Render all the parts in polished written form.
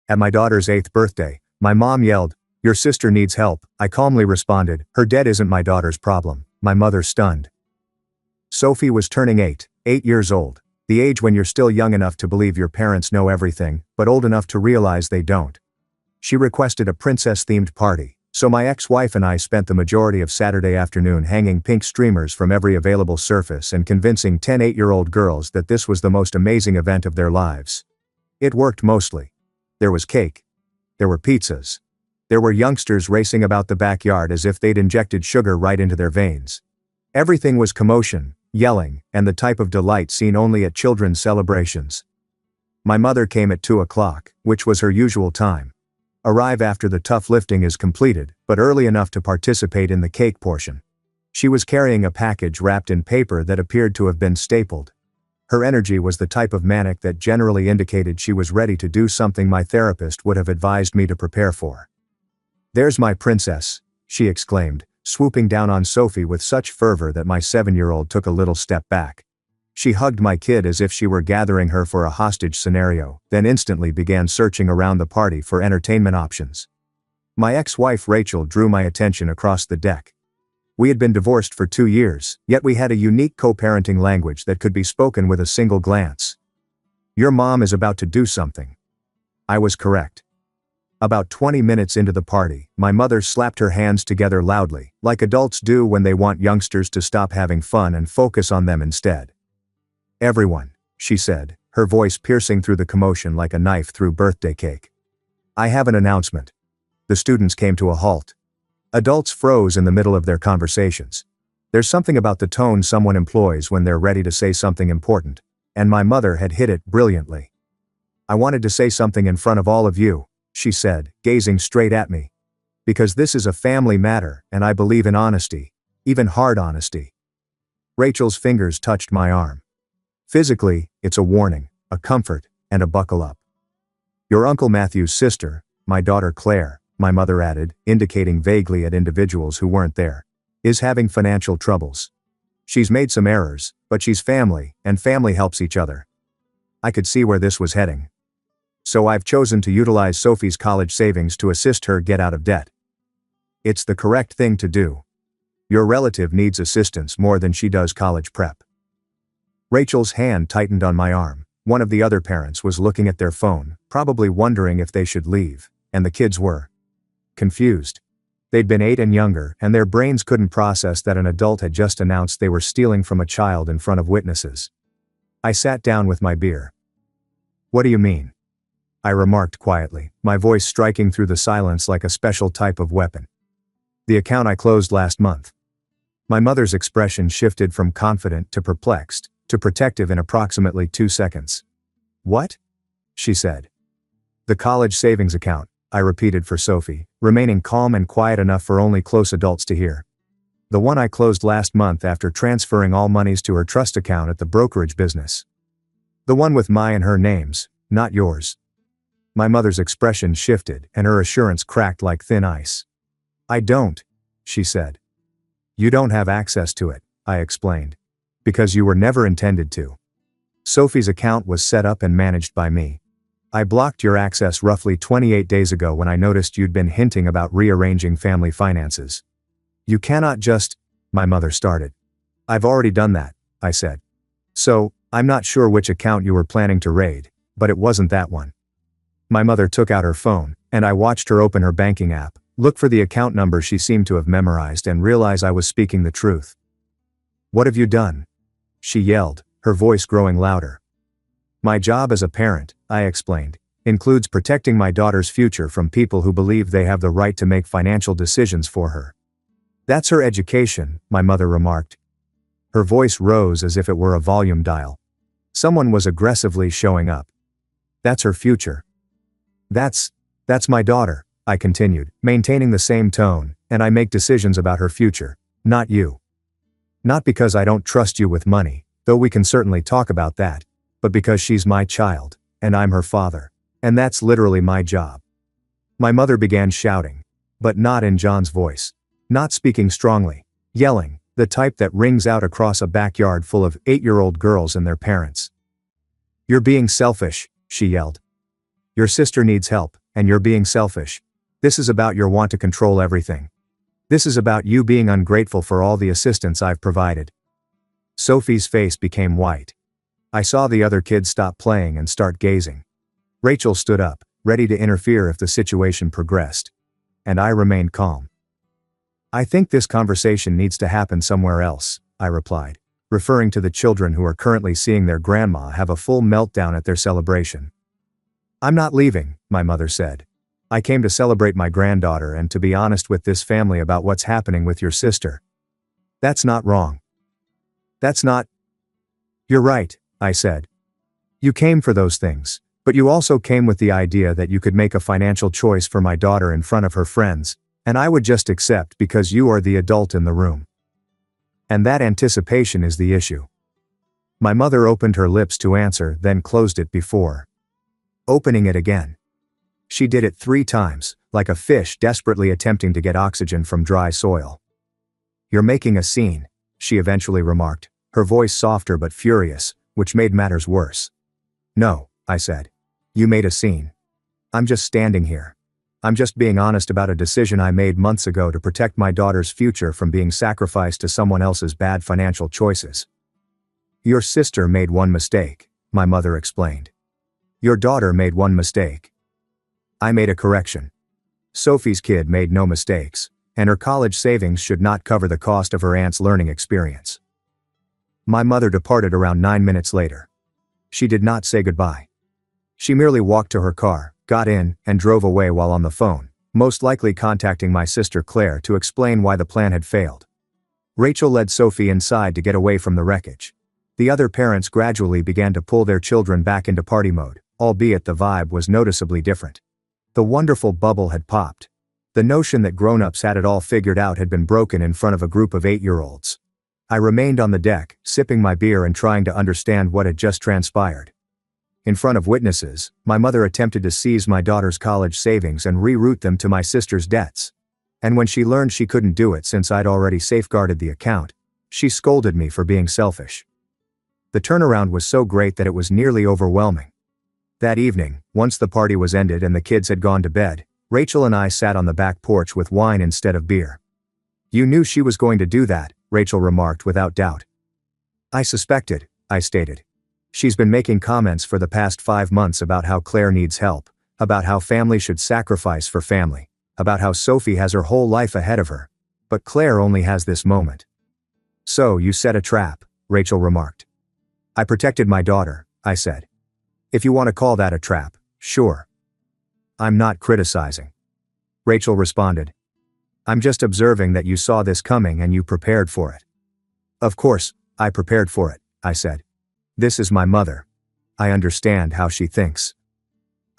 At my daughter's 8th birthday, my mom yelled, "Your sister needs help." I calmly responded, "Her debt isn't my daughter's problem." My mother stunned. Sophie was turning 8 years old, the age when you're still young enough to believe your parents know everything, but old enough to realize they don't. She requested a princess-themed party, so my ex-wife and I spent the majority of Saturday afternoon hanging pink streamers from every available surface and convincing 10 8-year-old girls that this was the most amazing event of their lives. It worked mostly. There was cake. There were pizzas. There were youngsters racing about the backyard as if they'd injected sugar right into their veins. Everything was commotion, yelling, and the type of delight seen only at children's celebrations. My mother came at 2 o'clock, which was her usual time. Arrive after the tough lifting is completed, but early enough to participate in the cake portion. She was carrying a package wrapped in paper that appeared to have been stapled. Her energy was the type of manic that generally indicated she was ready to do something my therapist would have advised me to prepare for. "There's my princess," she exclaimed, swooping down on Sophie with such fervor that my 7-year-old took a little step back. She hugged my kid as if she were gathering her for a hostage scenario, then instantly began searching around the party for entertainment options. My ex-wife Rachel drew my attention across the deck. We had been divorced for 2 years, yet we had a unique co-parenting language that could be spoken with a single glance. "Your mom is about to do something." I was correct. About 20 minutes into the party, my mother slapped her hands together loudly, like adults do when they want youngsters to stop having fun and focus on them instead. "Everyone," she said, her voice piercing through the commotion like a knife through birthday cake. "I have an announcement." The students came to a halt. Adults froze in the middle of their conversations. There's something about the tone someone employs when they're ready to say something important, and my mother had hit it brilliantly. "I wanted to say something in front of all of you," she said, gazing straight at me. "Because this is a family matter, and I believe in honesty, even hard honesty." Rachel's fingers touched my arm. "Physically, it's a warning, a comfort, and a buckle up. Your Uncle Matthew's sister, my daughter Claire," my mother added, indicating vaguely at individuals who weren't there, "is having financial troubles. She's made some errors, but she's family, and family helps each other." I could see where this was heading. "So I've chosen to utilize Sophie's college savings to assist her get out of debt. It's the correct thing to do. Your relative needs assistance more than she does college prep." Rachel's hand tightened on my arm. One of the other parents was looking at their phone, probably wondering if they should leave, and the kids were confused. They'd been 8 and younger, and their brains couldn't process that an adult had just announced they were stealing from a child in front of witnesses. I sat down with my beer. "What do you mean?" I remarked quietly, my voice striking through the silence like a special type of weapon. "The account I closed last month." My mother's expression shifted from confident to perplexed, to protective in approximately 2 seconds. "What?" she said. "The college savings account," I repeated for Sophie, remaining calm and quiet enough for only close adults to hear. "The one I closed last month after transferring all monies to her trust account at the brokerage business. The one with my and her names, not yours." My mother's expression shifted, and her assurance cracked like thin ice. "I don't," she said. "You don't have access to it," I explained. "Because you were never intended to. Sophie's account was set up and managed by me. I blocked your access roughly 28 days ago when I noticed you'd been hinting about rearranging family finances. You cannot just," my mother started. "I've already done that," I said. "So, I'm not sure which account you were planning to raid, but it wasn't that one." My mother took out her phone, and I watched her open her banking app, look for the account number she seemed to have memorized, and realize I was speaking the truth. "What have you done?" she yelled, her voice growing louder. "My job as a parent," I explained, "includes protecting my daughter's future from people who believe they have the right to make financial decisions for her." "That's her education," my mother remarked. Her voice rose as if it were a volume dial. Someone was aggressively showing up. "That's her future." That's my daughter," I continued, maintaining the same tone, "and I make decisions about her future, not you. Not because I don't trust you with money, though we can certainly talk about that, but because she's my child, and I'm her father, and that's literally my job." My mother began shouting, but not in John's voice. Not speaking strongly, yelling, the type that rings out across a backyard full of 8-year-old girls and their parents. "You're being selfish," she yelled. Your sister needs help, and you're being selfish. This is about your want to control everything. This is about you being ungrateful for all the assistance I've provided." Sophie's face became white. I saw the other kids stop playing and start gazing. Rachel stood up, ready to interfere if the situation progressed. And I remained calm. "I think this conversation needs to happen somewhere else," I replied, referring to the children who are currently seeing their grandma have a full meltdown at their celebration. "I'm not leaving," my mother said. "I came to celebrate my granddaughter and to be honest with this family about what's happening with your sister. That's not wrong. That's not—" "You're right," I said. "You came for those things, but you also came with the idea that you could make a financial choice for my daughter in front of her friends, and I would just accept because you are the adult in the room. And that anticipation is the issue." My mother opened her lips to answer, then closed it before opening it again. She did it 3 times, like a fish desperately attempting to get oxygen from dry soil. "You're making a scene," she eventually remarked, her voice softer but furious, which made matters worse. "No," I said. "You made a scene. I'm just standing here. I'm just being honest about a decision I made months ago to protect my daughter's future from being sacrificed to someone else's bad financial choices." "Your sister made one mistake," my mother explained. "Your daughter made one mistake." I made a correction. Sophie's kid made no mistakes, and her college savings should not cover the cost of her aunt's learning experience. My mother departed around 9 minutes later. She did not say goodbye. She merely walked to her car, got in, and drove away while on the phone, most likely contacting my sister Claire to explain why the plan had failed. Rachel led Sophie inside to get away from the wreckage. The other parents gradually began to pull their children back into party mode, albeit the vibe was noticeably different. The wonderful bubble had popped. The notion that grown-ups had it all figured out had been broken in front of a group of 8-year-olds. I remained on the deck, sipping my beer and trying to understand what had just transpired. In front of witnesses, my mother attempted to seize my daughter's college savings and reroute them to my sister's debts. And when she learned she couldn't do it since I'd already safeguarded the account, she scolded me for being selfish. The turnaround was so great that it was nearly overwhelming. That evening, once the party was ended and the kids had gone to bed, Rachel and I sat on the back porch with wine instead of beer. "You knew she was going to do that," Rachel remarked without doubt. "I suspected," I stated. "She's been making comments for the past 5 months about how Claire needs help, about how family should sacrifice for family, about how Sophie has her whole life ahead of her. But Claire only has this moment." "So you set a trap," Rachel remarked. "I protected my daughter," I said. "If you want to call that a trap, sure. I'm not criticizing," Rachel responded. "I'm just observing that you saw this coming and you prepared for it." "Of course, I prepared for it," I said. "This is my mother. I understand how she thinks.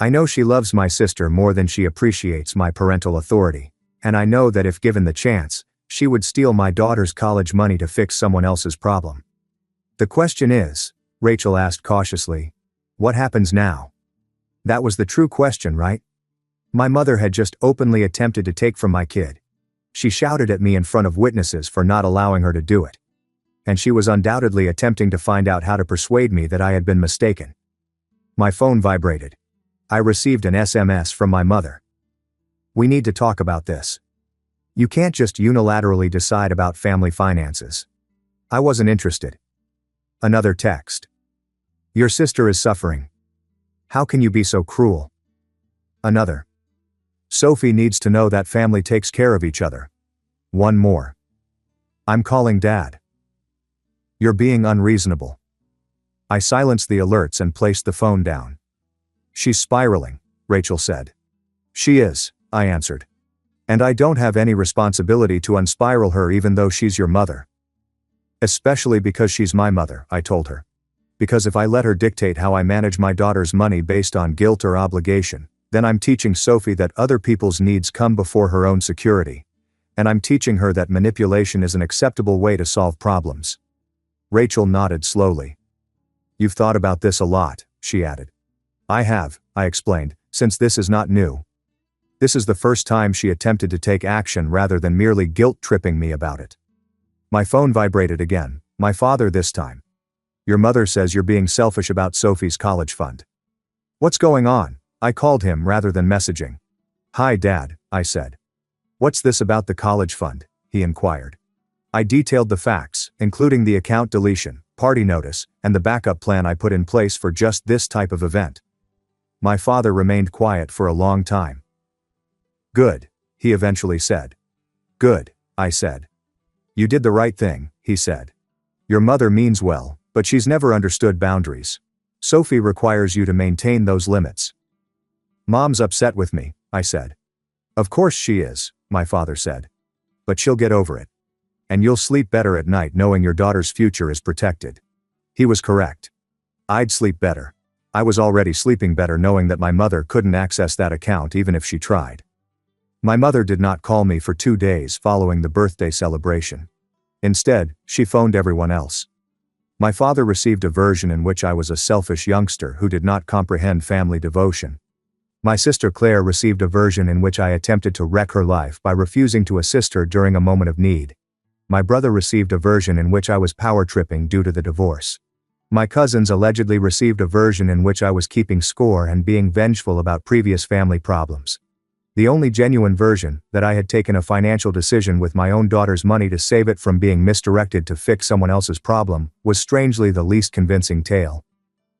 I know she loves my sister more than she appreciates my parental authority, and I know that if given the chance, she would steal my daughter's college money to fix someone else's problem. The question is," Rachel asked cautiously, "what happens now?" That was the true question, right? My mother had just openly attempted to take from my kid. She shouted at me in front of witnesses for not allowing her to do it. And she was undoubtedly attempting to find out how to persuade me that I had been mistaken. My phone vibrated. I received an SMS from my mother. "We need to talk about this. You can't just unilaterally decide about family finances." I wasn't interested. Another text. "Your sister is suffering. How can you be so cruel?" Another. "Sophie needs to know that family takes care of each other." One more. "I'm calling Dad." "You're being unreasonable." I silenced the alerts and placed the phone down. "She's spiraling," Rachel said. "She is," I answered. "And I don't have any responsibility to unspiral her even though she's your mother." "Especially because she's my mother," I told her. "Because if I let her dictate how I manage my daughter's money based on guilt or obligation, then I'm teaching Sophie that other people's needs come before her own security. And I'm teaching her that manipulation is an acceptable way to solve problems." Rachel nodded slowly. "You've thought about this a lot," she added. "I have," I explained, "since this is not new. This is the first time she attempted to take action rather than merely guilt-tripping me about it." My phone vibrated again, my father this time. "Your mother says you're being selfish about Sophie's college fund." "What's going on?" I called him rather than messaging. "Hi, Dad," I said. "What's this about the college fund?" he inquired. I detailed the facts, including the account deletion, party notice, and the backup plan I put in place for just this type of event. My father remained quiet for a long time. "Good," he eventually said. "Good," I said. "You did the right thing," he said. "Your mother means well, but she's never understood boundaries. Sophie requires you to maintain those limits." "Mom's upset with me," I said. "Of course she is," my father said. "But she'll get over it. And you'll sleep better at night knowing your daughter's future is protected." He was correct. I'd sleep better. I was already sleeping better knowing that my mother couldn't access that account even if she tried. My mother did not call me for 2 days following the birthday celebration. Instead, she phoned everyone else. My father received a version in which I was a selfish youngster who did not comprehend family devotion. My sister Claire received a version in which I attempted to wreck her life by refusing to assist her during a moment of need. My brother received a version in which I was power tripping due to the divorce. My cousins allegedly received a version in which I was keeping score and being vengeful about previous family problems. The only genuine version, that I had taken a financial decision with my own daughter's money to save it from being misdirected to fix someone else's problem, was strangely the least convincing tale.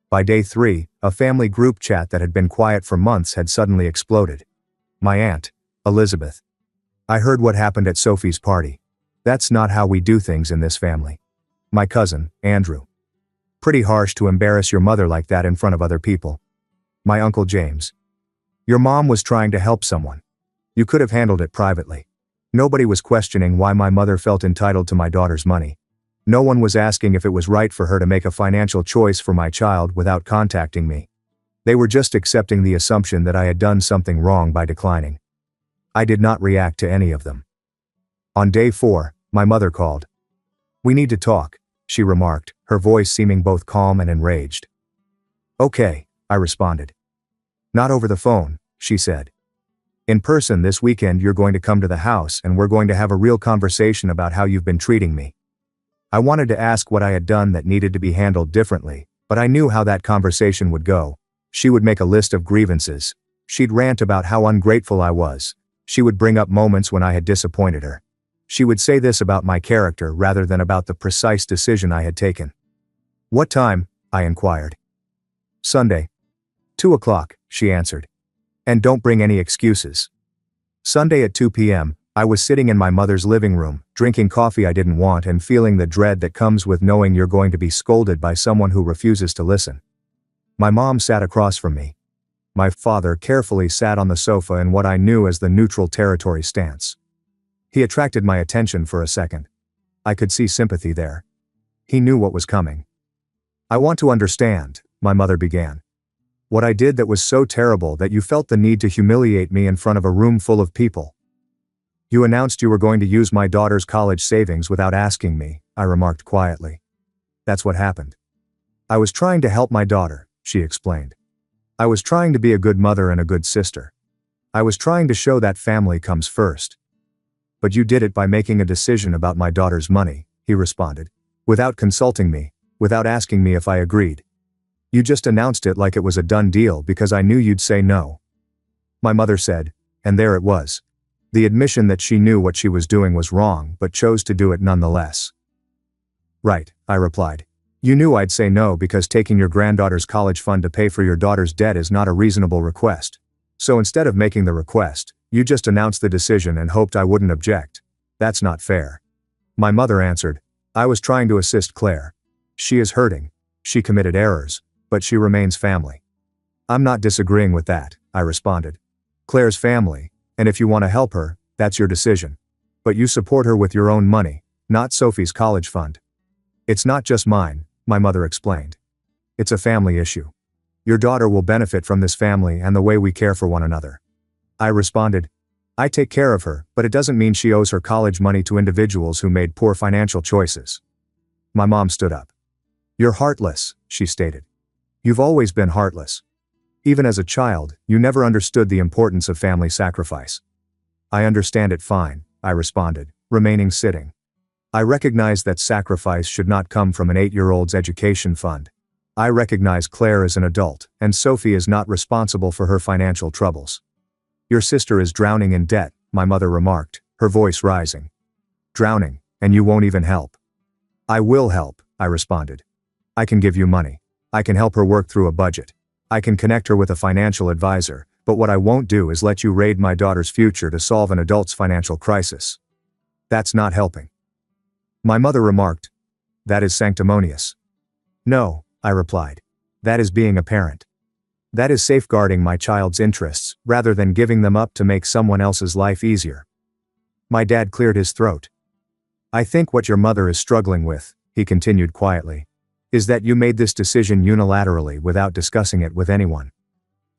By day 3, a family group chat that had been quiet for months had suddenly exploded. My aunt, Elizabeth. "I heard what happened at Sophie's party. That's not how we do things in this family." My cousin, Andrew. "Pretty harsh to embarrass your mother like that in front of other people." My uncle James. "Your mom was trying to help someone. You could have handled it privately." Nobody was questioning why my mother felt entitled to my daughter's money. No one was asking if it was right for her to make a financial choice for my child without contacting me. They were just accepting the assumption that I had done something wrong by declining. I did not react to any of them. On day 4, my mother called. "We need to talk," she remarked, her voice seeming both calm and enraged. "Okay," I responded. "Not over the phone," she said. "In person this weekend you're going to come to the house and we're going to have a real conversation about how you've been treating me." I wanted to ask what I had done that needed to be handled differently, but I knew how that conversation would go. She would make a list of grievances. She'd rant about how ungrateful I was. She would bring up moments when I had disappointed her. She would say this about my character rather than about the precise decision I had taken. "What time?" I inquired. "Sunday. 2 o'clock, she answered. "And don't bring any excuses." Sunday at 2 p.m., I was sitting in my mother's living room, drinking coffee I didn't want and feeling the dread that comes with knowing you're going to be scolded by someone who refuses to listen. My mom sat across from me. My father carefully sat on the sofa in what I knew as the neutral territory stance. He attracted my attention for a second. I could see sympathy there. He knew what was coming. "I want to understand," my mother began. "What I did that was so terrible that you felt the need to humiliate me in front of a room full of people. You announced you were going to use my daughter's college savings without asking me," I remarked quietly. "That's what happened. I was trying to help my daughter," she explained. "I was trying to be a good mother and a good sister. I was trying to show that family comes first. But you did it by making a decision about my daughter's money," he responded, "without consulting me, without asking me if I agreed. You just announced it like it was a done deal because I knew you'd say no." My mother said, and there it was. The admission that she knew what she was doing was wrong but chose to do it nonetheless. "Right," I replied. "You knew I'd say no because taking your granddaughter's college fund to pay for your daughter's debt is not a reasonable request. So instead of making the request, you just announced the decision and hoped I wouldn't object. That's not fair." My mother answered, "I was trying to assist Claire. She is hurting. She committed errors, but she remains family." "I'm not disagreeing with that," I responded. "Claire's family, and if you want to help her, that's your decision. But you support her with your own money, not Sophie's college fund." "It's not just mine," my mother explained. "It's a family issue. Your daughter will benefit from this family and the way we care for one another." I responded, "I take care of her, but it doesn't mean she owes her college money to individuals who made poor financial choices." My mom stood up. "You're heartless," she stated. "You've always been heartless. Even as a child, you never understood the importance of family sacrifice." "I understand it fine," I responded, remaining sitting. "I recognize that sacrifice should not come from an 8-year-old's education fund. I recognize Claire is an adult, and Sophie is not responsible for her financial troubles. Your sister is drowning in debt, my mother remarked, her voice rising. Drowning, and you won't even help. I will help, I responded. I can give you money. I can help her work through a budget. I can connect her with a financial advisor, but what I won't do is let you raid my daughter's future to solve an adult's financial crisis. That's not helping. My mother remarked. That is sanctimonious. No, I replied. That is being a parent. That is safeguarding my child's interests, rather than giving them up to make someone else's life easier. My dad cleared his throat. I think what your mother is struggling with, he continued quietly, is that you made this decision unilaterally without discussing it with anyone.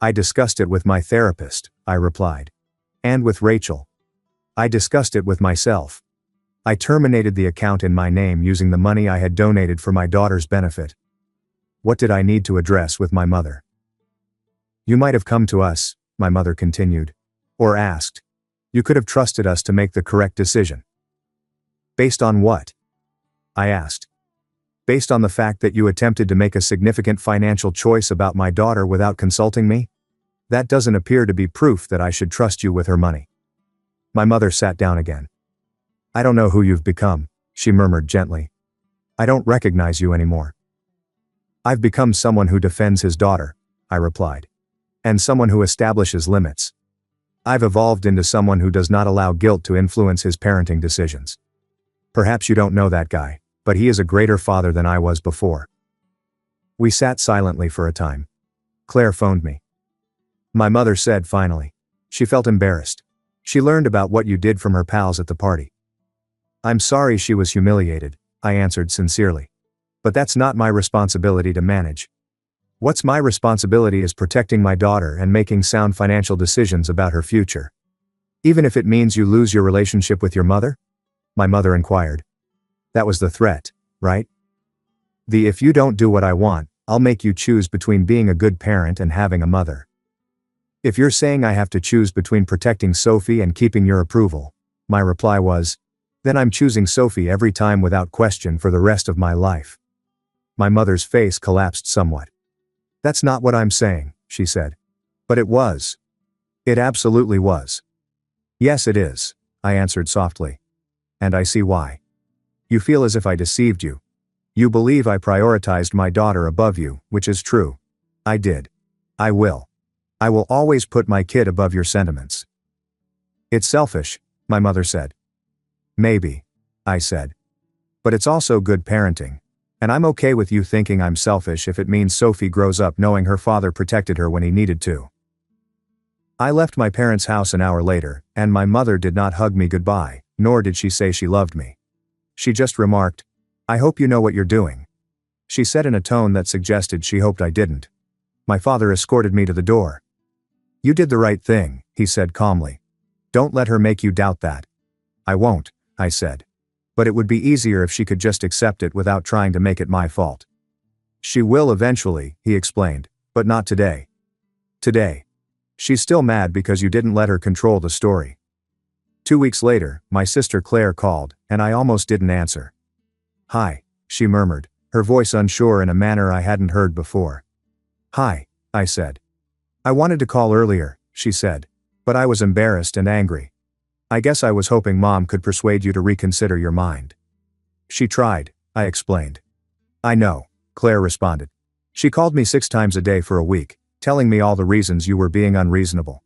I discussed it with my therapist, I replied. And with Rachel. I discussed it with myself. I terminated the account in my name using the money I had donated for my daughter's benefit. What did I need to address with my mother? You might have come to us, my mother continued. Or asked. You could have trusted us to make the correct decision. Based on what? I asked. Based on the fact that you attempted to make a significant financial choice about my daughter without consulting me? That doesn't appear to be proof that I should trust you with her money. My mother sat down again. I don't know who you've become, she murmured gently. I don't recognize you anymore. I've become someone who defends his daughter, I replied. And someone who establishes limits. I've evolved into someone who does not allow guilt to influence his parenting decisions. Perhaps you don't know that guy, but he is a greater father than I was before. We sat silently for a time. Claire phoned me. My mother said finally. She felt embarrassed. She learned about what you did from her pals at the party. I'm sorry she was humiliated, I answered sincerely. But that's not my responsibility to manage. What's my responsibility is protecting my daughter and making sound financial decisions about her future. Even if it means you lose your relationship with your mother? My mother inquired. That was the threat, right? If you don't do what I want, I'll make you choose between being a good parent and having a mother. If you're saying I have to choose between protecting Sophie and keeping your approval, my reply was, then I'm choosing Sophie every time without question for the rest of my life. My mother's face collapsed somewhat. That's not what I'm saying, she said. But it was. It absolutely was. Yes, it is, I answered softly. And I see why. You feel as if I deceived you. You believe I prioritized my daughter above you, which is true. I did. I will. I will always put my kid above your sentiments. It's selfish, my mother said. Maybe, I said. But it's also good parenting. And I'm okay with you thinking I'm selfish if it means Sophie grows up knowing her father protected her when he needed to. I left my parents' house an hour later, and my mother did not hug me goodbye, nor did she say she loved me. She just remarked, I hope you know what you're doing. She said in a tone that suggested she hoped I didn't. My father escorted me to the door. You did the right thing, he said calmly. Don't let her make you doubt that. I won't, I said. But it would be easier if she could just accept it without trying to make it my fault. She will eventually, he explained, but not today. Today. She's still mad because you didn't let her control the story. 2 weeks later, my sister Claire called, and I almost didn't answer. Hi, she murmured, her voice unsure in a manner I hadn't heard before. Hi, I said. I wanted to call earlier, she said, but I was embarrassed and angry. I guess I was hoping Mom could persuade you to reconsider your mind. She tried, I explained. I know, Claire responded. She called me 6 times a day for a week, telling me all the reasons you were being unreasonable.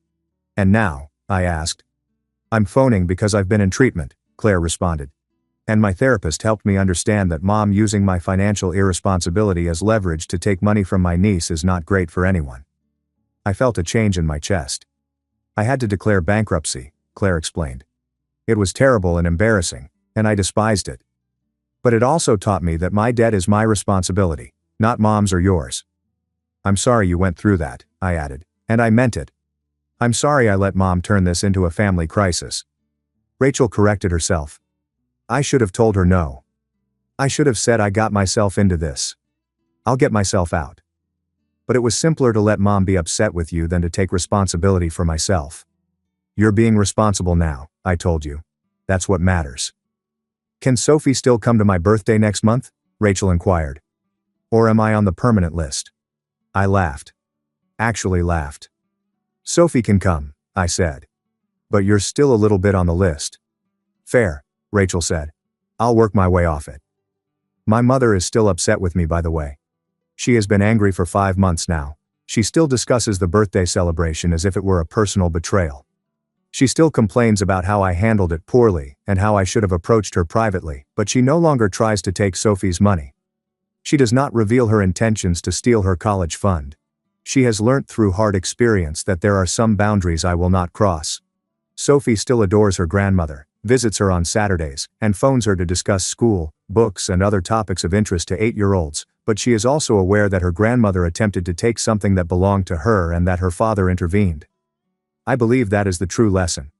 And now, I asked. I'm phoning because I've been in treatment, Claire responded. And my therapist helped me understand that Mom using my financial irresponsibility as leverage to take money from my niece is not great for anyone. I felt a change in my chest. I had to declare bankruptcy, Claire explained. It was terrible and embarrassing, and I despised it. But it also taught me that my debt is my responsibility, not Mom's or yours. I'm sorry you went through that, I added, and I meant it. I'm sorry I let Mom turn this into a family crisis. Rachel corrected herself. I should have told her no. I should have said I got myself into this. I'll get myself out. But it was simpler to let Mom be upset with you than to take responsibility for myself. You're being responsible now, I told you. That's what matters. Can Sophie still come to my birthday next month? Rachel inquired. Or am I on the permanent list? I laughed. Actually laughed. Sophie can come, I said. But you're still a little bit on the list. Fair, Rachel said. I'll work my way off it. My mother is still upset with me, by the way. She has been angry for 5 months now. She still discusses the birthday celebration as if it were a personal betrayal. She still complains about how I handled it poorly and how I should have approached her privately, but she no longer tries to take Sophie's money. She does not reveal her intentions to steal her college fund. She has learnt through hard experience that there are some boundaries I will not cross. Sophie still adores her grandmother, visits her on Saturdays, and phones her to discuss school, books, and other topics of interest to 8-year-olds, but she is also aware that her grandmother attempted to take something that belonged to her and that her father intervened. I believe that is the true lesson.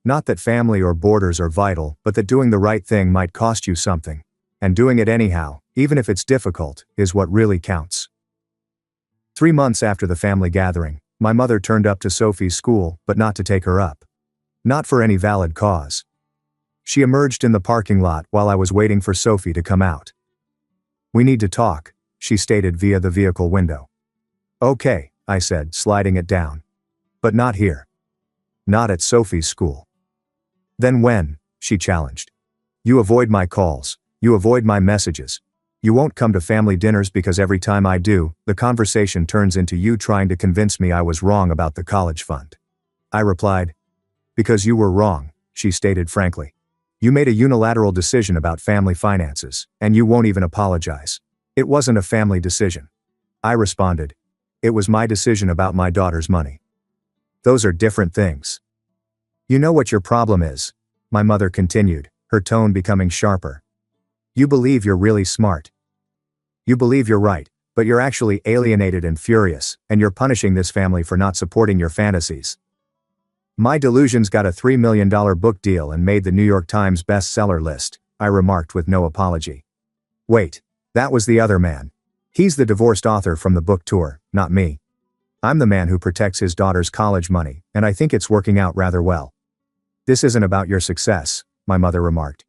Not that family or borders are vital, but that doing the right thing might cost you something. And doing it anyhow, even if it's difficult, is what really counts. 3 months after the family gathering, my mother turned up to Sophie's school, but not to take her up. Not for any valid cause. She emerged in the parking lot while I was waiting for Sophie to come out. We need to talk, she stated via the vehicle window. Okay, I said, sliding it down. But not here. Not at Sophie's school. Then when? She challenged. You avoid my calls. You avoid my messages. You won't come to family dinners because every time I do, the conversation turns into you trying to convince me I was wrong about the college fund. I replied. Because you were wrong, she stated frankly. You made a unilateral decision about family finances, and you won't even apologize. It wasn't a family decision. I responded. It was my decision about my daughter's money. Those are different things. You know what your problem is, my mother continued, her tone becoming sharper. You believe you're really smart. You believe you're right, but you're actually alienated and furious, and you're punishing this family for not supporting your fantasies. My delusions got a $3 million book deal and made the New York Times bestseller list, I remarked with no apology. Wait, that was the other man. He's the divorced author from the book tour, not me. I'm the man who protects his daughter's college money, and I think it's working out rather well. This isn't about your success, my mother remarked.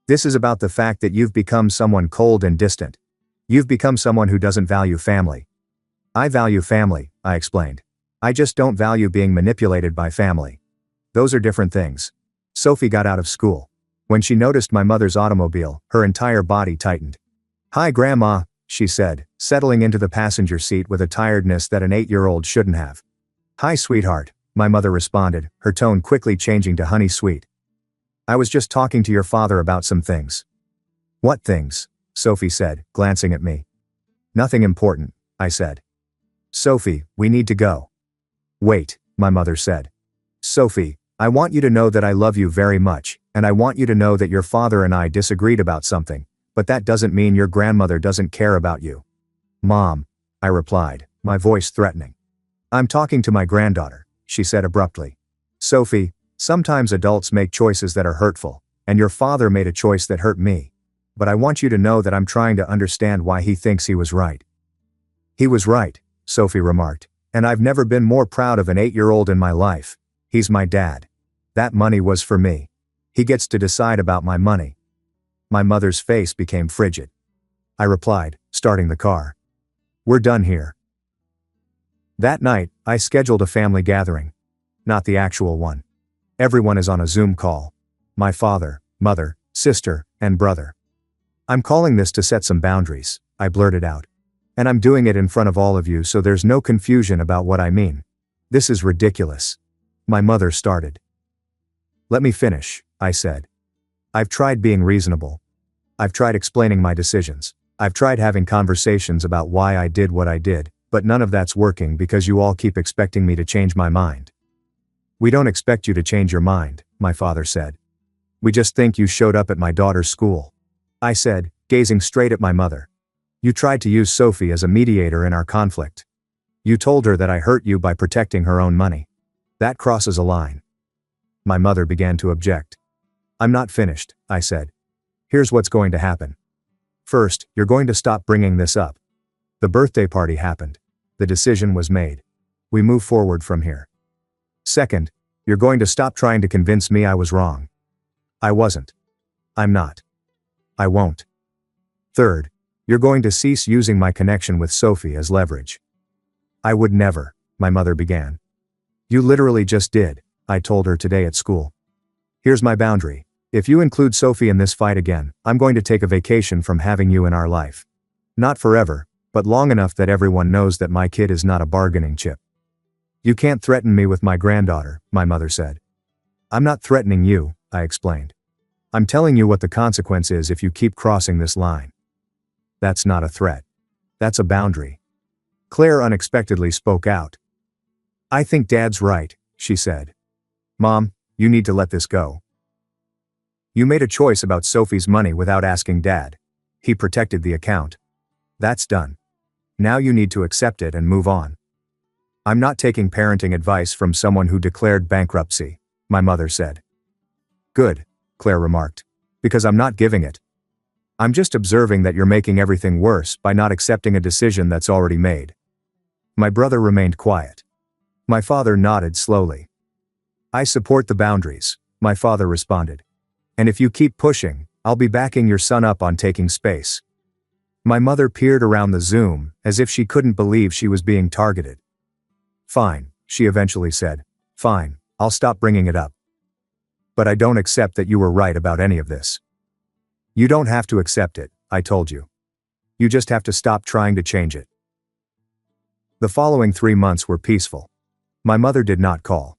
This is about the fact that you've become someone cold and distant. You've become someone who doesn't value family. I value family, I explained. I just don't value being manipulated by family. Those are different things. Sophie got out of school. When she noticed my mother's automobile, her entire body tightened. Hi, Grandma, she said, settling into the passenger seat with a tiredness that an 8-year-old shouldn't have. Hi, sweetheart, my mother responded, her tone quickly changing to honey sweet. I was just talking to your father about some things. What things? Sophie said, glancing at me. Nothing important, I said. Sophie, we need to go. Wait, my mother said. Sophie, I want you to know that I love you very much, and I want you to know that your father and I disagreed about something, but that doesn't mean your grandmother doesn't care about you. Mom, I replied, my voice threatening. I'm talking to my granddaughter, she said abruptly. Sophie, sometimes adults make choices that are hurtful, and your father made a choice that hurt me. But I want you to know that I'm trying to understand why he thinks he was right. He was right, Sophie remarked, and I've never been more proud of an 8-year-old in my life. He's my dad. That money was for me. He gets to decide about my money. My mother's face became frigid. I replied, starting the car. We're done here. That night, I scheduled a family gathering. Not the actual one. Everyone is on a Zoom call. My father, mother, sister, and brother. I'm calling this to set some boundaries, I blurted out. And I'm doing it in front of all of you so there's no confusion about what I mean. This is ridiculous. My mother started. Let me finish, I said. I've tried being reasonable. I've tried explaining my decisions. I've tried having conversations about why I did what I did, but none of that's working because you all keep expecting me to change my mind. We don't expect you to change your mind, my father said. We just think you showed up at my daughter's school. I said, gazing straight at my mother. You tried to use Sophie as a mediator in our conflict. You told her that I hurt you by protecting her own money. That crosses a line. My mother began to object. I'm not finished, I said. Here's what's going to happen. First, you're going to stop bringing this up. The birthday party happened. The decision was made. We move forward from here. Second, you're going to stop trying to convince me I was wrong. I wasn't. I'm not. I won't. Third, You're going to cease using my connection with Sophie as leverage. I would never, my mother began. You literally just did, I told her today at school. Here's my boundary. If you include Sophie in this fight again, I'm going to take a vacation from having you in our life. Not forever, but long enough that everyone knows that my kid is not a bargaining chip. You can't threaten me with my granddaughter, my mother said. I'm not threatening you, I explained. I'm telling you what the consequence is if you keep crossing this line. That's not a threat. That's a boundary. Claire unexpectedly spoke out. I think Dad's right, she said. Mom, you need to let this go. You made a choice about Sophie's money without asking Dad. He protected the account. That's done. Now you need to accept it and move on. I'm not taking parenting advice from someone who declared bankruptcy, my mother said. Good, Claire remarked, because I'm not giving it. I'm just observing that you're making everything worse by not accepting a decision that's already made. My brother remained quiet. My father nodded slowly. I support the boundaries, my father responded. And if you keep pushing, I'll be backing your son up on taking space. My mother peered around the Zoom, as if she couldn't believe she was being targeted. Fine, she eventually said. Fine, I'll stop bringing it up. But I don't accept that you were right about any of this. You don't have to accept it, I told you. You just have to stop trying to change it. The following 3 months were peaceful. My mother did not call.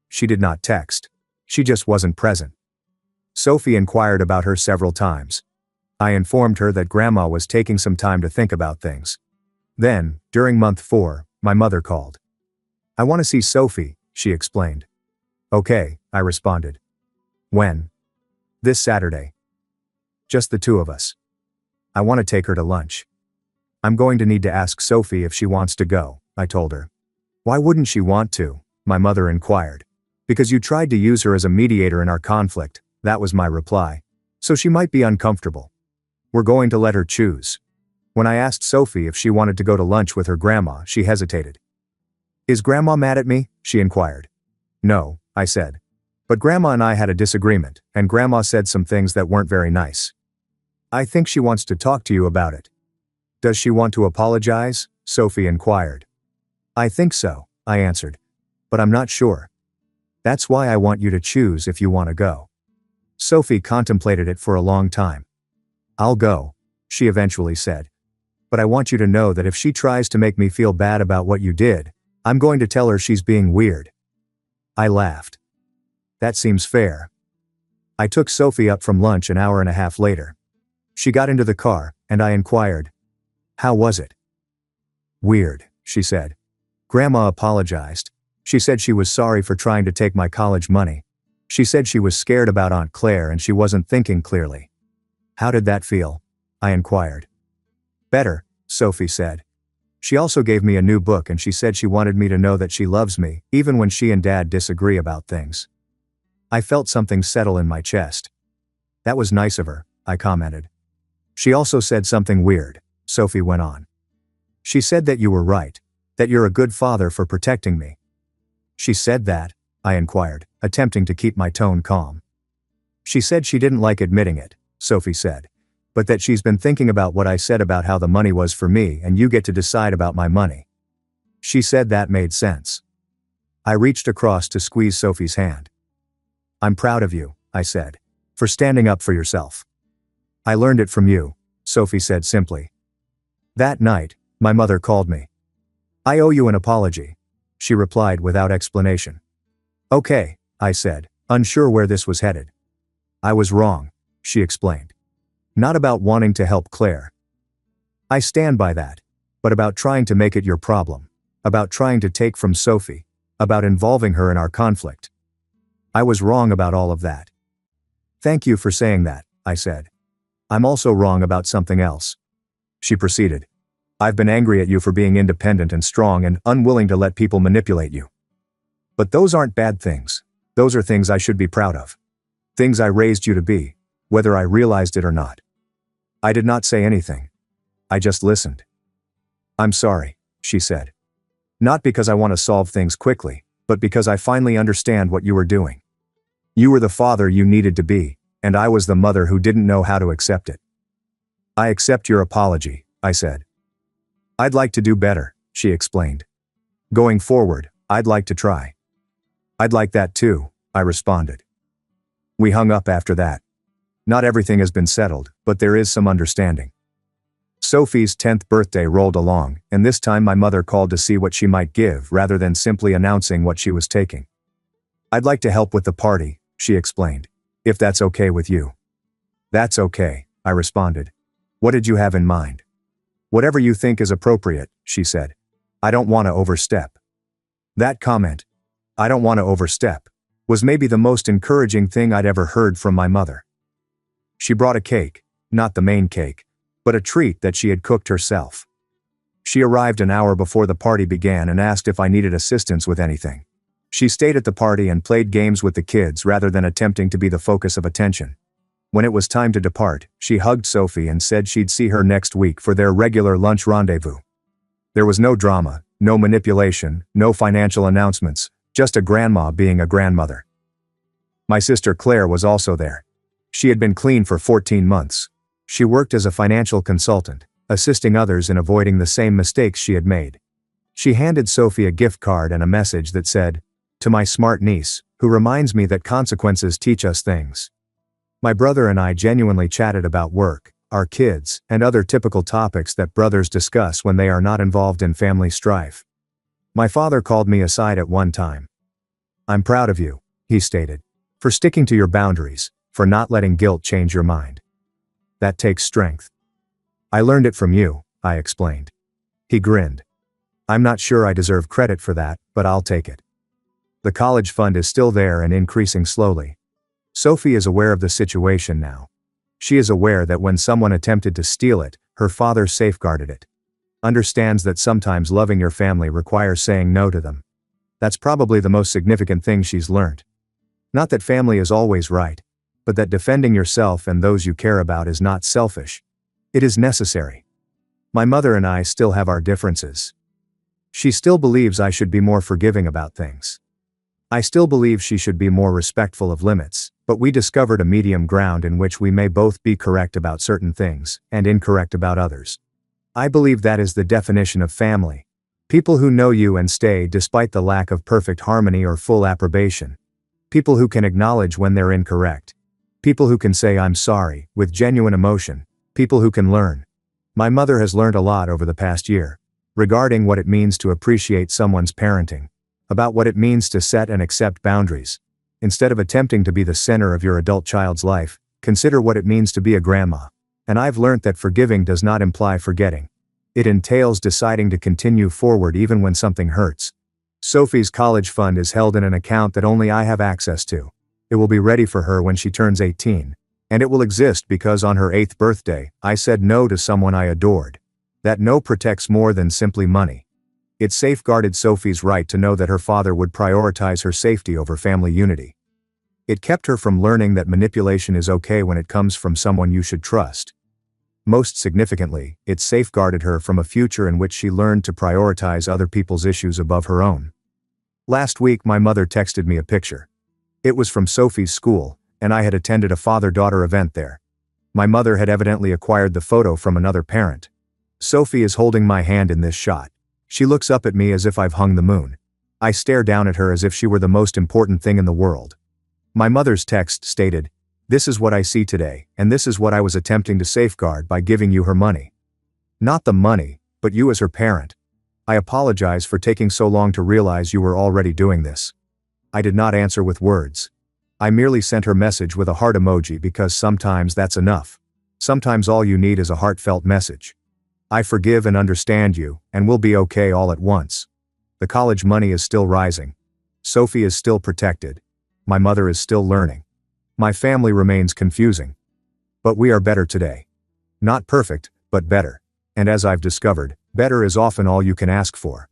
She did not text. She just wasn't present. Sophie inquired about her several times. I informed her that Grandma was taking some time to think about things. Then, during month 4, my mother called. I want to see Sophie, she explained. Okay, I responded. When? This Saturday. Just the two of us. I want to take her to lunch. I'm going to need to ask Sophie if she wants to go, I told her. Why wouldn't she want to? My mother inquired. Because you tried to use her as a mediator in our conflict, that was my reply. So she might be uncomfortable. We're going to let her choose. When I asked Sophie if she wanted to go to lunch with her grandma, she hesitated. Is Grandma mad at me? She inquired. No, I said. But Grandma and I had a disagreement, and Grandma said some things that weren't very nice. I think she wants to talk to you about it. Does she want to apologize? Sophie inquired. I think so, I answered. But I'm not sure. That's why I want you to choose if you want to go. Sophie contemplated it for a long time. I'll go, she eventually said. But I want you to know that if she tries to make me feel bad about what you did, I'm going to tell her she's being weird. I laughed. That seems fair. I took Sophie up from lunch an hour and a half later. She got into the car, and I inquired. How was it? Weird, she said. Grandma apologized. She said she was sorry for trying to take my college money. She said she was scared about Aunt Claire and she wasn't thinking clearly. How did that feel? I inquired. Better, Sophie said. She also gave me a new book and she said she wanted me to know that she loves me, even when she and Dad disagree about things. I felt something settle in my chest. That was nice of her, I commented. She also said something weird, Sophie went on. She said that you were right, that you're a good father for protecting me. She said that, I inquired, attempting to keep my tone calm. She said she didn't like admitting it, Sophie said, but that she's been thinking about what I said about how the money was for me and you get to decide about my money. She said that made sense. I reached across to squeeze Sophie's hand. I'm proud of you, I said, for standing up for yourself. I learned it from you, Sophie said simply. That night, my mother called me. I owe you an apology, she replied without explanation. Okay, I said, unsure where this was headed. I was wrong, she explained. Not about wanting to help Claire. I stand by that, but about trying to make it your problem, about trying to take from Sophie, about involving her in our conflict. I was wrong about all of that. Thank you for saying that, I said. I'm also wrong about something else. She proceeded. I've been angry at you for being independent and strong and unwilling to let people manipulate you. But those aren't bad things. Those are things I should be proud of. Things I raised you to be, whether I realized it or not. I did not say anything. I just listened. I'm sorry, she said. Not because I want to solve things quickly, but because I finally understand what you were doing. You were the father you needed to be, and I was the mother who didn't know how to accept it. I accept your apology, I said. I'd like to do better, she explained. Going forward, I'd like to try. I'd like that too, I responded. We hung up after that. Not everything has been settled, but there is some understanding. Sophie's 10th birthday rolled along, and this time my mother called to see what she might give rather than simply announcing what she was taking. I'd like to help with the party, she explained, if that's okay with you. That's okay, I responded. What did you have in mind? Whatever you think is appropriate, she said. I don't want to overstep. That comment, I don't want to overstep, was maybe the most encouraging thing I'd ever heard from my mother. She brought a cake, not the main cake, but a treat that she had cooked herself. She arrived an hour before the party began and asked if I needed assistance with anything. She stayed at the party and played games with the kids rather than attempting to be the focus of attention. When it was time to depart, she hugged Sophie and said she'd see her next week for their regular lunch rendezvous. There was no drama, no manipulation, no financial announcements, just a grandma being a grandmother. My sister Claire was also there. She had been clean for 14 months. She worked as a financial consultant, assisting others in avoiding the same mistakes she had made. She handed Sophie a gift card and a message that said, "To my smart niece, who reminds me that consequences teach us things." My brother and I genuinely chatted about work, our kids, and other typical topics that brothers discuss when they are not involved in family strife. My father called me aside at one time. "I'm proud of you," he stated, "for sticking to your boundaries, for not letting guilt change your mind. That takes strength." "I learned it from you," I explained. He grinned. "I'm not sure I deserve credit for that, but I'll take it." The college fund is still there and increasing slowly. Sophie is aware of the situation now. She is aware that when someone attempted to steal it, her father safeguarded it. Understands that sometimes loving your family requires saying no to them. That's probably the most significant thing she's learned. Not that family is always right, but that defending yourself and those you care about is not selfish. It is necessary. My mother and I still have our differences. She still believes I should be more forgiving about things. I still believe she should be more respectful of limits, but we discovered a medium ground in which we may both be correct about certain things and incorrect about others. I believe that is the definition of family. People who know you and stay despite the lack of perfect harmony or full approbation. People who can acknowledge when they're incorrect. People who can say "I'm sorry" with genuine emotion. People who can learn. My mother has learned a lot over the past year, regarding what it means to appreciate someone's parenting, about what it means to set and accept boundaries. Instead of attempting to be the center of your adult child's life, consider what it means to be a grandma. And I've learned that forgiving does not imply forgetting. It entails deciding to continue forward even when something hurts. Sophie's college fund is held in an account that only I have access to. It will be ready for her when she turns 18. And it will exist because on her 8th birthday, I said no to someone I adored. That no protects more than simply money. It safeguarded Sophie's right to know that her father would prioritize her safety over family unity. It kept her from learning that manipulation is okay when it comes from someone you should trust. Most significantly, it safeguarded her from a future in which she learned to prioritize other people's issues above her own. Last week my mother texted me a picture. It was from Sophie's school, and I had attended a father-daughter event there. My mother had evidently acquired the photo from another parent. Sophie is holding my hand in this shot. She looks up at me as if I've hung the moon. I stare down at her as if she were the most important thing in the world. My mother's text stated, "This is what I see today, and this is what I was attempting to safeguard by giving you her money. Not the money, but you as her parent. I apologize for taking so long to realize you were already doing this." I did not answer with words. I merely sent her message with a heart emoji because sometimes that's enough. Sometimes all you need is a heartfelt message. I forgive and understand you, and we'll be okay all at once. The college money is still rising. Sophie is still protected. My mother is still learning. My family remains confusing. But we are better today. Not perfect, but better. And as I've discovered, better is often all you can ask for.